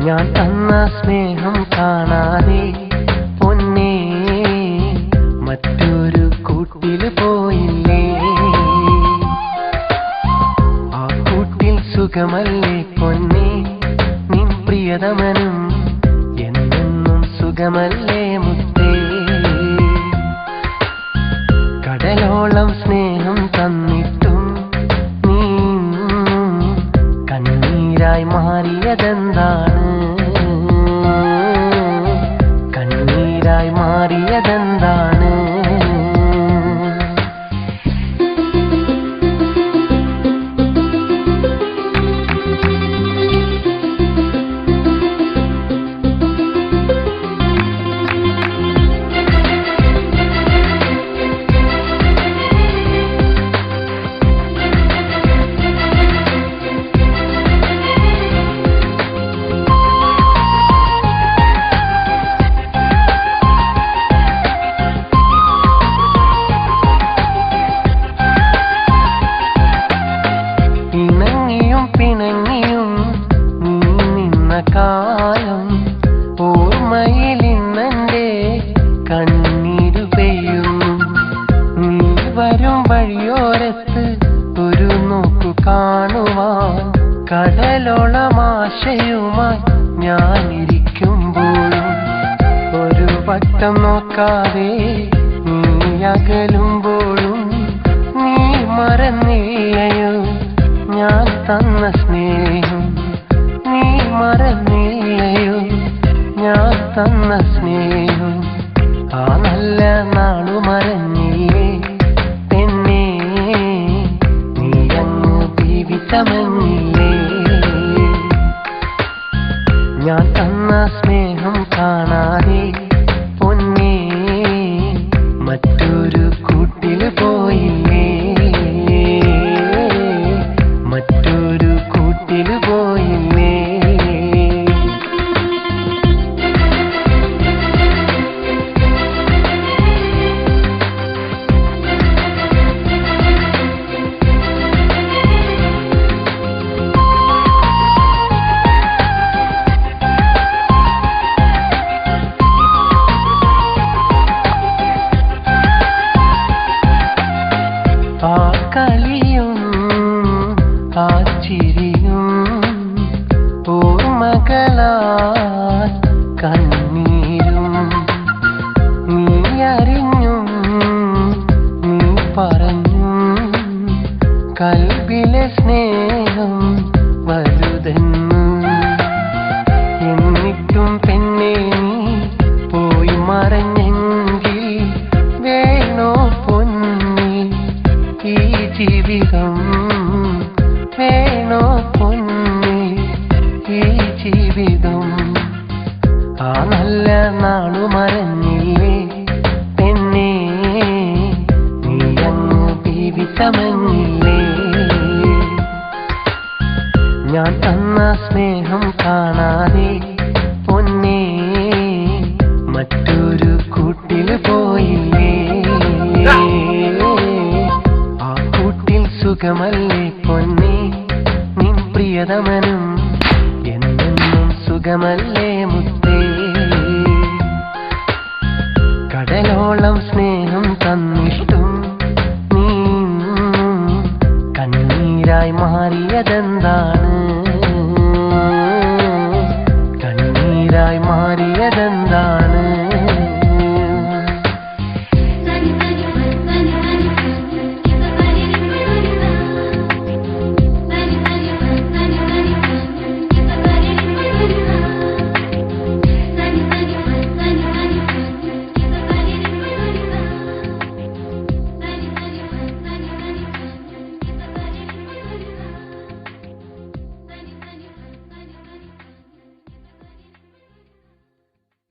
ഞാൻ തന്ന സ്നേഹം കാണാതെ പൊന്നേ മറ്റൊരു കൂട്ടില് പോയില്ലേ. ആ കൂട്ടിൽ സുഖമല്ലേ പൊന്നേ, നിൻ പ്രിയതമനും എന്നെന്നും സുഖമല്ലേ മുത്തേ. കടലോളം സ്നേഹം തന്നിട്ടും നീ കണ്ണീരായി മാറിയതെന്താണ്? കണ്ണീരായി മാറിയതെന്താണ്? കാലം ഓർമ്മയിലിന്നെന്റെ കണ്ണീരു പെയ്യുന്നു. നീ വരും വഴിയോരത്ത് ഒരു നോക്കു കാണുവാൻ കടലോളം ആശയുമായി ഞാനിരിക്കുമ്പോഴും ഒരു വട്ടം നോക്കാതെ നീ അകലുമ്പോഴും നീ മറന്നില്ലയോ ഞാൻ തന്ന സ്നേഹം? നീ മറന്നില്ലയോ ഞാൻ തന്ന സ്നേഹം? ആ നല്ല നാളു മറന്നില്ലേ പെണ്ണേ, നീ അങ്ങ് ജീവിതമങ്ങില്ലേ. ഞാൻ തന്ന സ്നേഹം കാണാതെ പൊന്നേ മറ്റൊരു കൂട്ടില് പോയില്ലേ. മറ്റൊരു കൂട്ടില് പോയില്ലേ. ആ കളിയും ആ ചിരിയും ഓർമ്മകളാൽ കണ്ണീരും നീ അറിഞ്ഞും നീ പറഞ്ഞും കൽബിലെ സ്നേഹം വലുതെന്നു. എന്നിട്ടും പെണ്ണേ നീ പോയി മറഞ്ഞെങ്കിൽ വേണോ പൊന്നേ ഈ ജീവിതം? വേണോ പൊന്നേ ഈ ജീവിതം? ആ നല്ല നാളു മറന്നില്ലേ പെണ്ണേ, നീ അങ്ങ് ജീവിതമങ്ങില്ലേ. ഞാൻ തന്ന സ്നേഹം കാണാതെ പൊന്നേ മറ്റൊരു കൂട്ടില് പോയില്ലേ. ആ കൂട്ടിൽ സുഖമല്ലേ പൊന്നേ, നിൻ പ്രിയതമനും എന്നെന്നും സുഖമല്ലേ മുത്തേ. കടലോളം സ്നേഹം തന്നിട്ടും നീ കണ്ണീരായി മാറിയതെന്താണ്?